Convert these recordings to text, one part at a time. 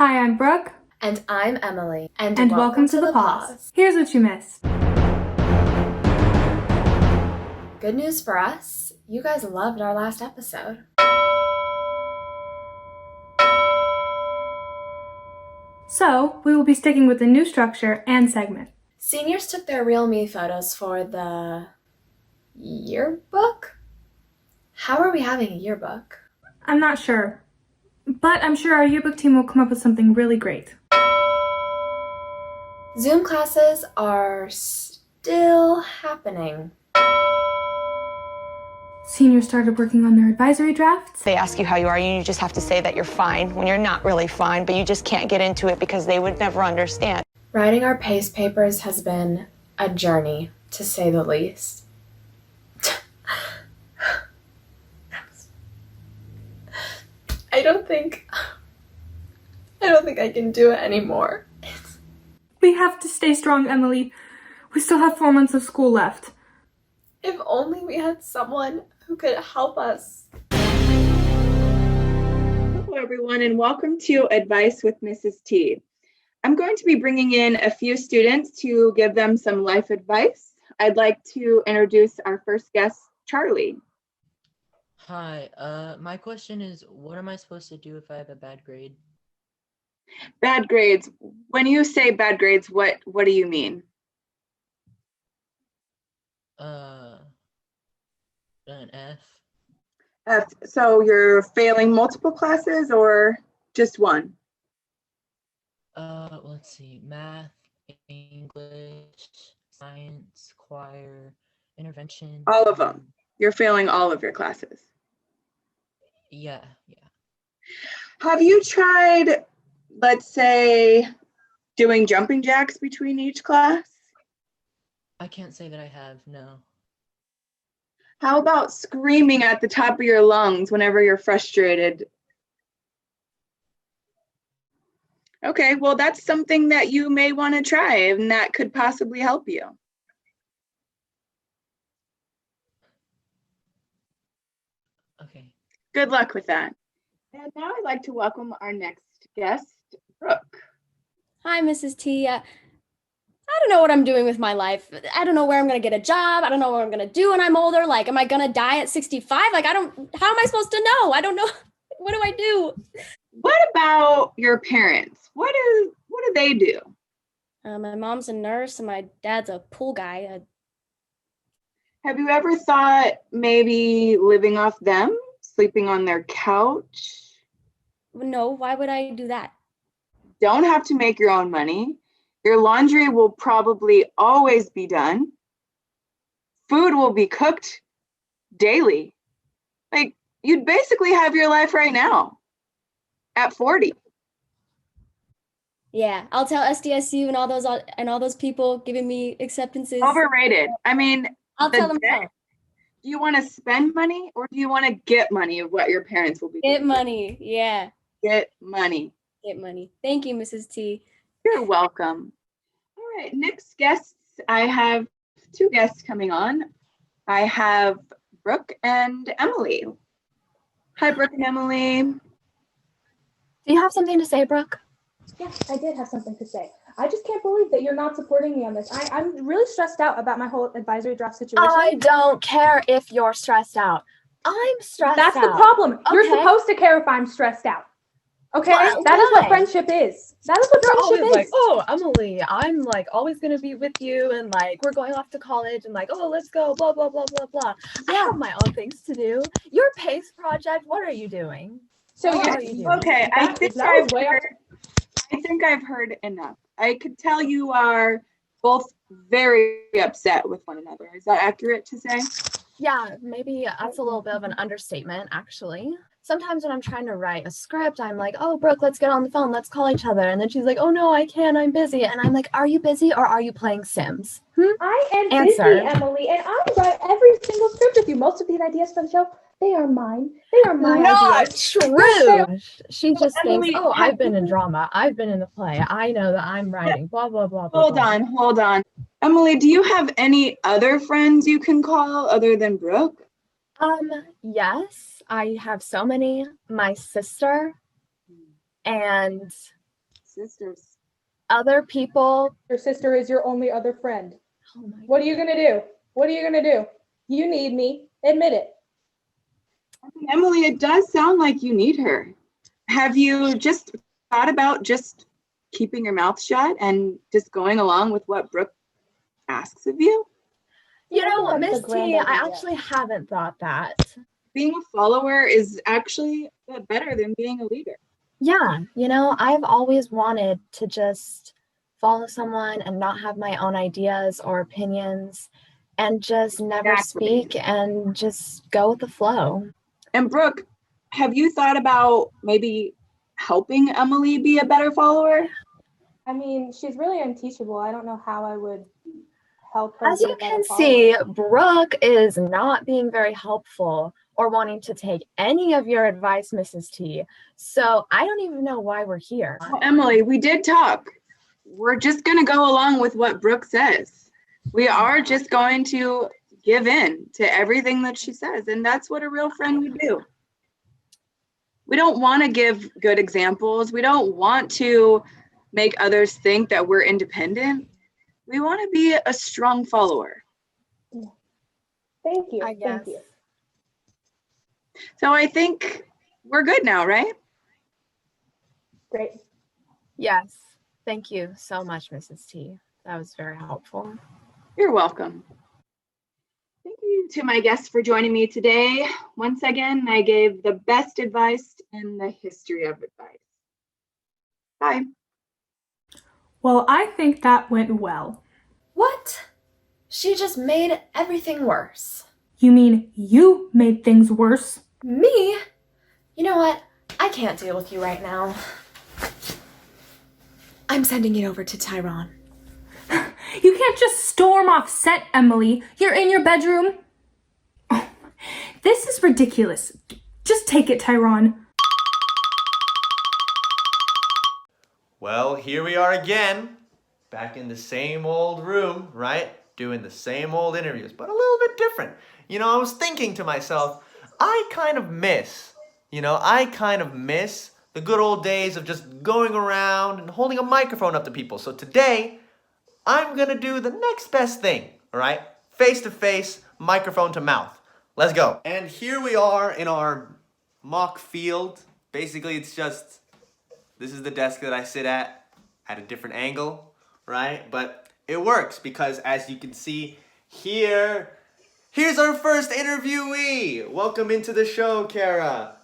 Hi, I'm Brooke. And I'm Emily. And welcome to the PAWSE. Here's what you missed. Good news for us. You guys loved our last episode. So, we will be sticking with the new structure and segment. Seniors took their Real Me photos for the yearbook? How are we having a yearbook? I'm not sure, but I'm sure our yearbook team will come up with something really great. Zoom classes are still happening. Seniors started working on their advisory drafts. They ask you how you are, and you just have to say that you're fine when you're not really fine, but you just can't get into it because they would never understand. Writing our PACE papers has been a journey, to say the least. I don't think I can do it anymore. We have to stay strong, Emily. We still have 4 months of school left. If only we had someone who could help us. Hello, everyone, and welcome to Advice with Mrs. T. I'm going to be bringing in a few students to give them some life advice. I'd like to introduce our first guest, Charlie. Hi, my question is, what am I supposed to do if I have a bad grade? Bad grades. When you say bad grades, what do you mean? An F. F. So you're failing multiple classes or just one? Let's see, math, English, science, choir, intervention. All of them. You're failing all of your classes. Yeah. Have you tried, let's say, doing jumping jacks between each class? I can't say that I have, no. How about screaming at the top of your lungs whenever you're frustrated? Okay, well, that's something that you may want to try, and that could possibly help you. Okay. Good luck with that. And now I'd like to welcome our next guest, Brooke. Hi, Mrs. T. I don't know what I'm doing with my life. I don't know where I'm going to get a job. I don't know what I'm going to do when I'm older. Like, am I going to die at 65? Like, how am I supposed to know? I don't know. What do I do? What about your parents? What do they do? My mom's a nurse and my dad's a pool guy. Have you ever thought maybe living off them, sleeping on their couch? No, why would I do that? Don't have to make your own money. Your laundry will probably always be done. Food will be cooked daily. Like, you'd basically have your life right now at 40. Yeah, I'll tell SDSU and all those people giving me acceptances. Overrated. I mean, I'll tell them no. Do you want to spend money or do you want to get money of what your parents will be doing? Get money. Yeah. Get money. Get money. Thank you, Mrs. T. You're welcome. All right, next guests. I have 2 guests coming on. I have Brooke and Emily. Hi, Brooke and Emily. Do you have something to say, Brooke? Yes, I did have something to say. I just can't believe that you're not supporting me on this. I'm really stressed out about my whole advisory draft situation. I don't care if you're stressed out. I'm stressed out. That's the problem. Okay. You're supposed to care if I'm stressed out. Okay? Well, that is what why? friendship is. That is what You're friendship always is. like, oh, Emily, I'm like always gonna be with you, and like we're going off to college, and like, oh, let's go, blah blah blah blah blah. I have my own things to do. Your PACE project, what are you doing? So Okay, I think I've heard enough. I could tell you are both very upset with one another. Is that accurate to say? Yeah, maybe that's a little bit of an understatement, actually. Sometimes when I'm trying to write a script, I'm like, oh, Brooke, let's get on the phone. Let's call each other. And then she's like, oh, no, I can't. I'm busy. And I'm like, are you busy or are you playing Sims? I am Answer. busy, Emily, and I write every single script with you. Most of these ideas for the show, they are mine. They are my Not ideas. true. She just Emily, thinks, oh, I've been in drama. I've been in the play. I know that I'm writing, blah, blah, blah, blah. Hold on. Emily, do you have any other friends you can call other than Brooke? Yes, I have so many. My sister and sisters. Other people. Your sister is your only other friend. Oh my What are you gonna do? What are you gonna do? You need me. Admit it. I mean, Emily, it does sound like you need her. Have you just thought about just keeping your mouth shut and just going along with what Brooke asks of you? You I think know, that's Miss a grand T, I idea. actually haven't thought that. Being a follower is actually better than being a leader. Yeah, you know, I've always wanted to just follow someone and not have my own ideas or opinions and just never Exactly. speak and just go with the flow. And Brooke, have you thought about maybe helping Emily be a better follower? I mean, she's really unteachable. I don't know how I would help her As be you a better can follower. see, Brooke is not being very helpful or wanting to take any of your advice, Mrs. T. So I don't even know why we're here. Well, Emily, we did talk. We're just going to go along with what Brooke says. We are just going to give in to everything that she says. And that's what a real friend would do. We don't want to give good examples. We don't want to make others think that we're independent. We want to be a strong follower. Thank you. I guess. Thank you. So I think we're good now, right? Great. Yes. Thank you so much, Mrs. T. That was very helpful. You're welcome. Thank you to my guests for joining me today. Once again, I gave the best advice in the history of advice. Bye. Well, I think that went well. What? She just made everything worse. You mean you made things worse? Me? You know what? I can't deal with you right now. I'm sending it over to Tyron. You can't just storm off set, Emily. You're in your bedroom. Oh, this is ridiculous. Just take it, Tyron. Well, here we are again, back in the same old room, right? Doing the same old interviews, but a little bit different. You know, I was thinking to myself, I kind of miss the good old days of just going around and holding a microphone up to people. So today, I'm gonna do the next best thing, all right? Face to face, microphone to mouth. Let's go. And here we are in our mock field. Basically, it's just, this is the desk that I sit at a different angle, right? But it works because as you can see here's our first interviewee. Welcome into the show, Kara.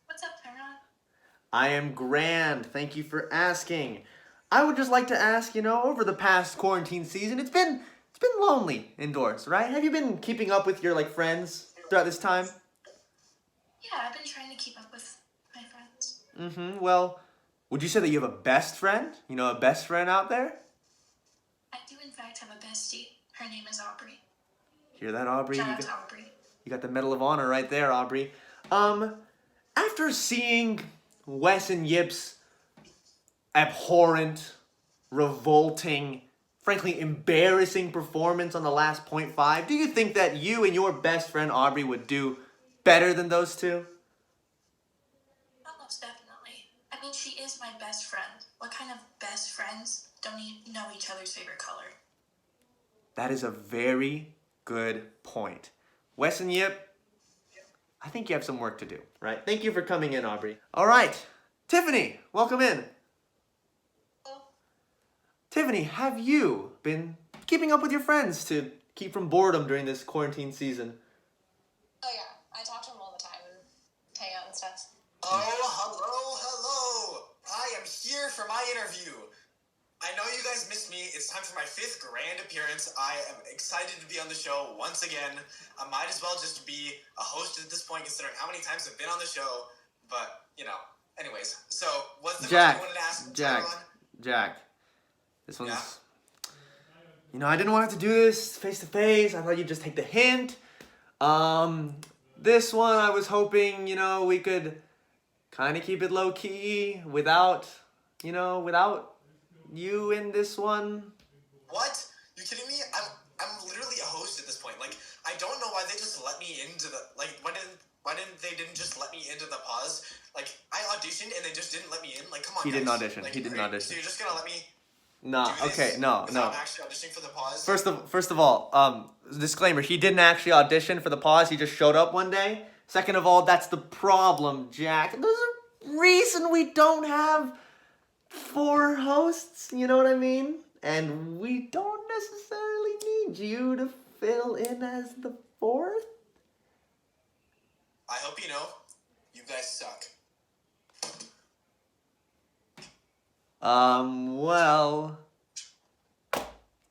What's up, Tyron? I am grand. Thank you for asking. I would just like to ask, over the past quarantine season, it's been lonely indoors, right? Have you been keeping up with your friends throughout this time? Yeah, I've been trying to keep up with my friends. Mm-hmm. Well, would you say that you have a best friend? A best friend out there? I do, in fact, have a bestie. Her name is Aubrey. Hear that, Aubrey? Shout out to Aubrey. You got the Medal of Honor right there, Aubrey. After seeing Wes and Yip's abhorrent, revolting, frankly embarrassing performance on the last .5, do you think that you and your best friend Aubrey would do better than those two? Most definitely. I mean, she is my best friend. What kind of best friends don't know each other's favorite color? That is a very good point. Wes and Yip, I think you have some work to do, right? Thank you for coming in, Aubrey. All right, Tiffany, welcome in. Hello. Tiffany, have you been keeping up with your friends to keep from boredom during this quarantine season? Oh yeah, I talk to them all the time and hang out and stuff. Oh, hello. I am here for my interview. I know you guys missed me. It's time for my 5th grand appearance. I am excited to be on the show once again. I might as well just be a host at this point, considering how many times I've been on the show. But, anyways. So, what's the question you wanted to ask? Jack. This one's... Yeah. I didn't want to do this face-to-face. I thought you'd just take the hint. This one, I was hoping, we could kind of keep it low-key without you in this one. What? You kidding me? I'm literally a host at this point. I don't know why they just let me into the... Why didn't just let me into the pause? Like, I auditioned and they just didn't let me in. Like, come on, He didn't guys. audition. Like, He didn't So audition. you're just gonna let me No, do this okay, no, without no. actually auditioning for the pause? First of all, disclaimer, he didn't actually audition for the pause, he just showed up one day. Second of all, that's the problem, Jack. There's a reason we don't have 4 hosts, you know what I mean? And we don't necessarily need you to fill in as the 4th. I hope you know, you guys suck. Well,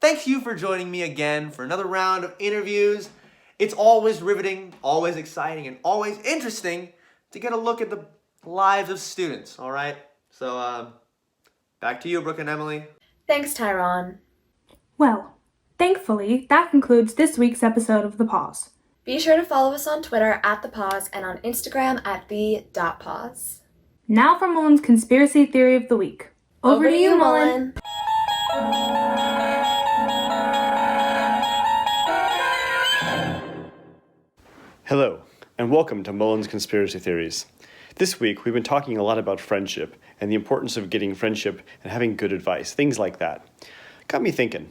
thanks you for joining me again for another round of interviews. It's always riveting, always exciting, and always interesting to get a look at the lives of students, all right? So, back to you, Brooke and Emily. Thanks, Tyron. Well, thankfully, that concludes this week's episode of The Pause. Be sure to follow us on Twitter at The Pause and on Instagram at the.pause. Now for Mullins' conspiracy theory of the week. Over to you, Mullin. Hello, and welcome to Mullins Conspiracy Theories. This week, we've been talking a lot about friendship and the importance of getting friendship and having good advice, things like that. Got me thinking,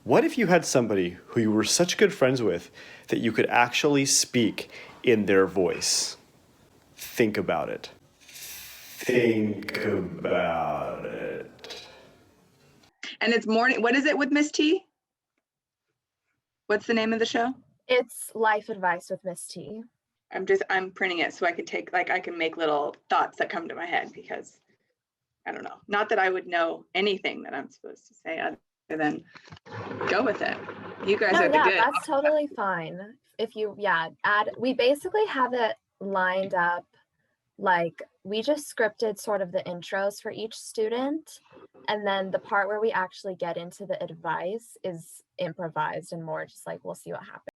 what if you had somebody who you were such good friends with that you could actually speak in their voice? Think about it. Think about it. And it's morning. What is it with Miss T? What's the name of the show? It's Life Advice with Miss T. I'm printing it so I can make little thoughts that come to my head, because I don't know. Not that I would know anything that I'm supposed to say other than go with it. You guys are the good. That's totally fine. If you, we basically have it lined up. Like, we just scripted sort of the intros for each student, and then the part where we actually get into the advice is improvised and more just like, we'll see what happens.